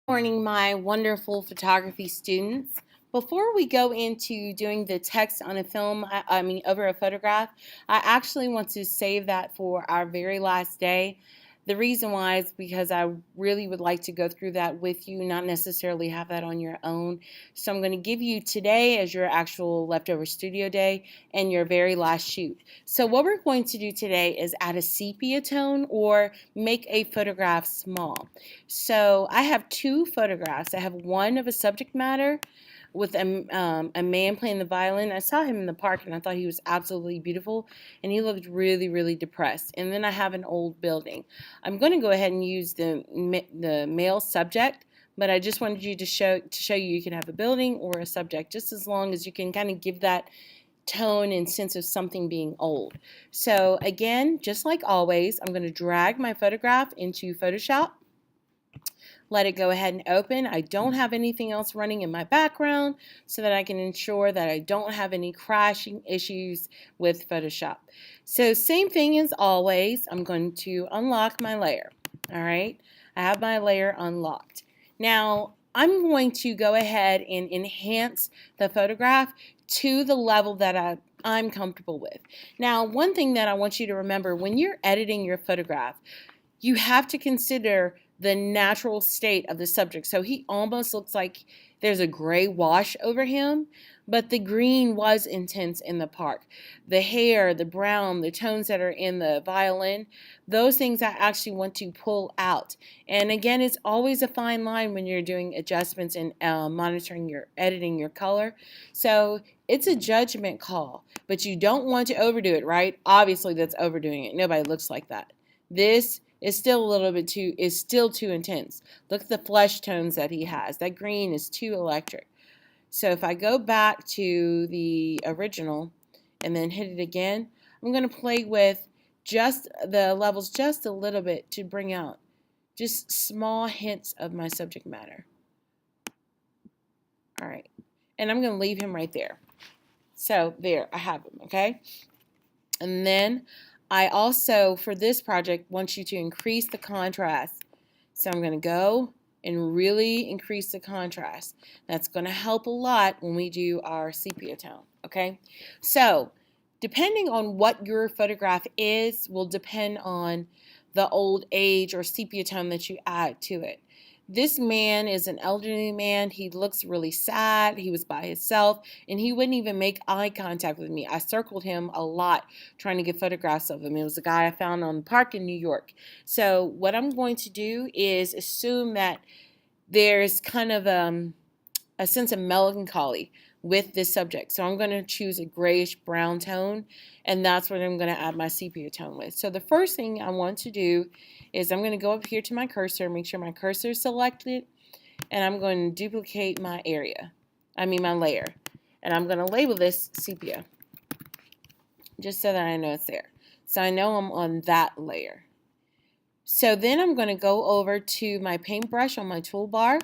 Morning, my wonderful photography students. Before we go into doing the text on a film, over a photograph, I actually want to save that for our very last day. The reason why is because I really would like to go through that with you, not necessarily have that on your own. So I'm going to give you today as your actual leftover studio day and your very last shoot. So what we're going to do today is add a sepia tone or make a photograph small. So I have two photographs. I have one of a subject matter with a man playing the violin. I saw him in the park and I thought he was absolutely beautiful and he looked really, really depressed. And then I have an old building. I'm going to go ahead and use the male subject, but I just wanted you to show you can have a building or a subject just as long as you can kind of give that tone and sense of something being old. So again, just like always, I'm going to drag my photograph into Photoshop. Let it go ahead and open. I don't have anything else running in my background so that I can ensure that I don't have any crashing issues with Photoshop. So same thing as always, I'm going to unlock my layer. All right, I have my layer unlocked. Now I'm going to go ahead and enhance the photograph to the level that I'm comfortable with. Now, one thing that I want you to remember when you're editing your photograph, you have to consider the natural state of the subject. So he almost looks like there's a gray wash over him, but the green was intense in the park. The hair, the brown, the tones that are in the violin, those things I actually want to pull out. And again, it's always a fine line when you're doing adjustments and editing your color. So it's a judgment call, but you don't want to overdo it, right? Obviously, that's overdoing it. Nobody looks like that. This is still too intense. Look at the flesh tones that he has. That green is too electric. So if I go back to the original and then hit it again, I'm going to play with just the levels just a little bit to bring out just small hints of my subject matter. All right. And I'm going to leave him right there. So there, I have him, okay? And then I also, for this project, want you to increase the contrast. So I'm going to go and really increase the contrast. That's going to help a lot when we do our sepia tone, okay? So depending on what your photograph is will depend on the old age or sepia tone that you add to it. This man is an elderly man. He looks really sad. He was by himself, and he wouldn't even make eye contact with me. I circled him a lot trying to get photographs of him. It was a guy I found on the park in New York. So what I'm going to do is assume that there's kind of a sense of melancholy with this subject. So I'm going to choose a grayish brown tone, and that's what I'm going to add my sepia tone with. So the first thing I want to do is I'm going to go up here to my cursor, make sure my cursor is selected, and I'm going to duplicate my my layer. And I'm going to label this sepia, just so that I know it's there. So I know I'm on that layer. So then I'm going to go over to my paintbrush on my toolbar,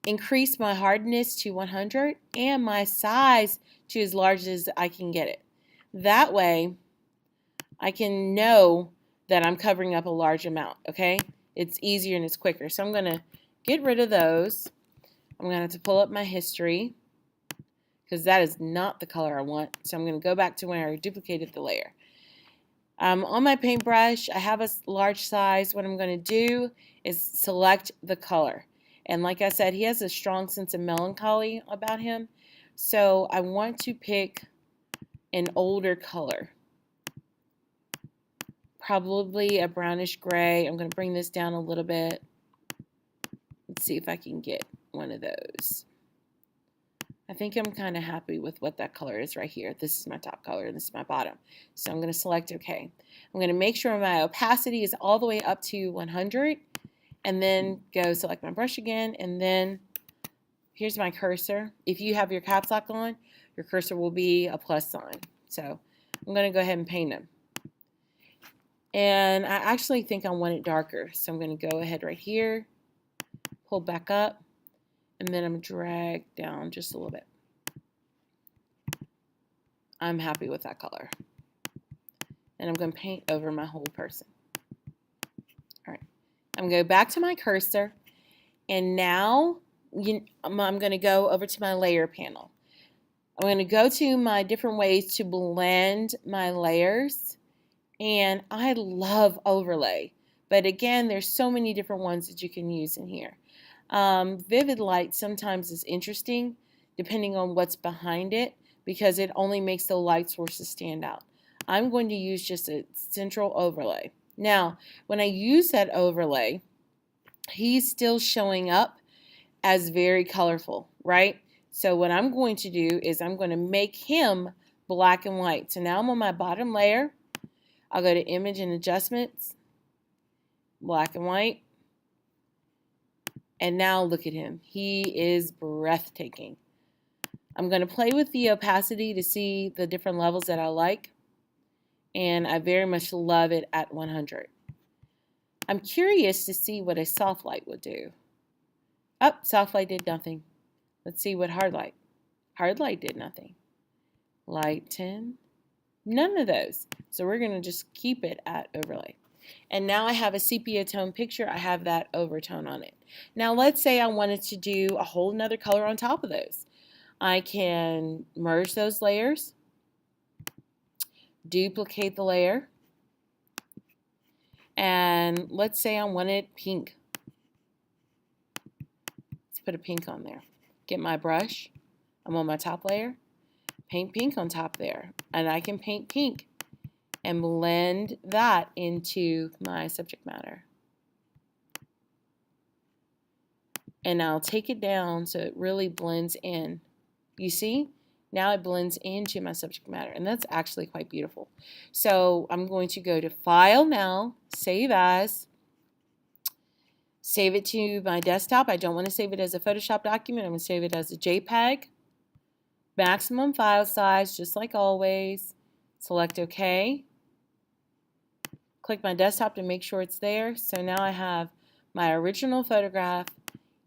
increase my hardness to 100 and my size to as large as I can get it. That way, I can know that I'm covering up a large amount, okay? It's easier and it's quicker. So I'm going to get rid of those. I'm going to have to pull up my history because that is not the color I want. So I'm going to go back to where I duplicated the layer. On my paintbrush, I have a large size. What I'm going to do is select the color. And like I said, he has a strong sense of melancholy about him. So I want to pick an older color. Probably a brownish gray. I'm going to bring this down a little bit. Let's see if I can get one of those. I think I'm kind of happy with what that color is right here. This is my top color and this is my bottom. So I'm going to select OK. I'm going to make sure my opacity is all the way up to 100 and then go select my brush again, and then here's my cursor. If you have your caps lock on, your cursor will be a plus sign. So I'm going to go ahead and paint them. And I actually think I want it darker. So I'm going to go ahead right here, pull back up, and then I'm going to drag down just a little bit. I'm happy with that color. And I'm going to paint over my whole person. All right. I'm going to go back to my cursor, And now I'm going to go over to my layer panel. I'm going to go to my different ways to blend my layers. And I love overlay. But again, there's so many different ones that you can use in here. Vivid light sometimes is interesting depending on what's behind it because it only makes the light sources stand out. I'm going to use just a central overlay. Now, when I use that overlay, he's still showing up as very colorful, right? So what I'm going to do is I'm going to make him black and white. So now I'm on my bottom layer. I'll go to Image and Adjustments, black and white. And now look at him. He is breathtaking. I'm going to play with the opacity to see the different levels that I like. And I very much love it at 100. I'm curious to see what a soft light would do. Oh, soft light did nothing. Let's see what hard light. Hard light did nothing. Light 10. None of those. So we're going to just keep it at overlay. And now I have a sepia tone picture. I have that overtone on it. Now let's say I wanted to do a whole nother color on top of those. I can merge those layers, duplicate the layer, and let's say I wanted pink. Let's put a pink on there. Get my brush. I'm on my top layer. Paint pink on top there. And I can paint pink and blend that into my subject matter. And I'll take it down so it really blends in. You see? Now it blends into my subject matter, and that's actually quite beautiful. So I'm going to go to File now, Save As, save it to my desktop. I don't want to save it as a Photoshop document. I'm going to save it as a JPEG. Maximum file size, just like always. Select OK. Click my desktop to make sure it's there. So now I have my original photograph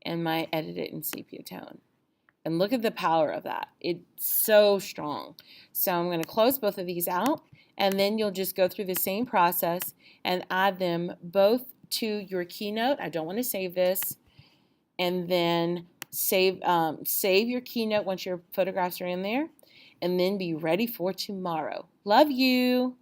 and my edited in sepia tone. And look at the power of that. It's so strong. So I'm going to close both of these out, and then you'll just go through the same process and add them both to your Keynote. I don't want to save this. And then save your Keynote once your photographs are in there, and then be ready for tomorrow. Love you.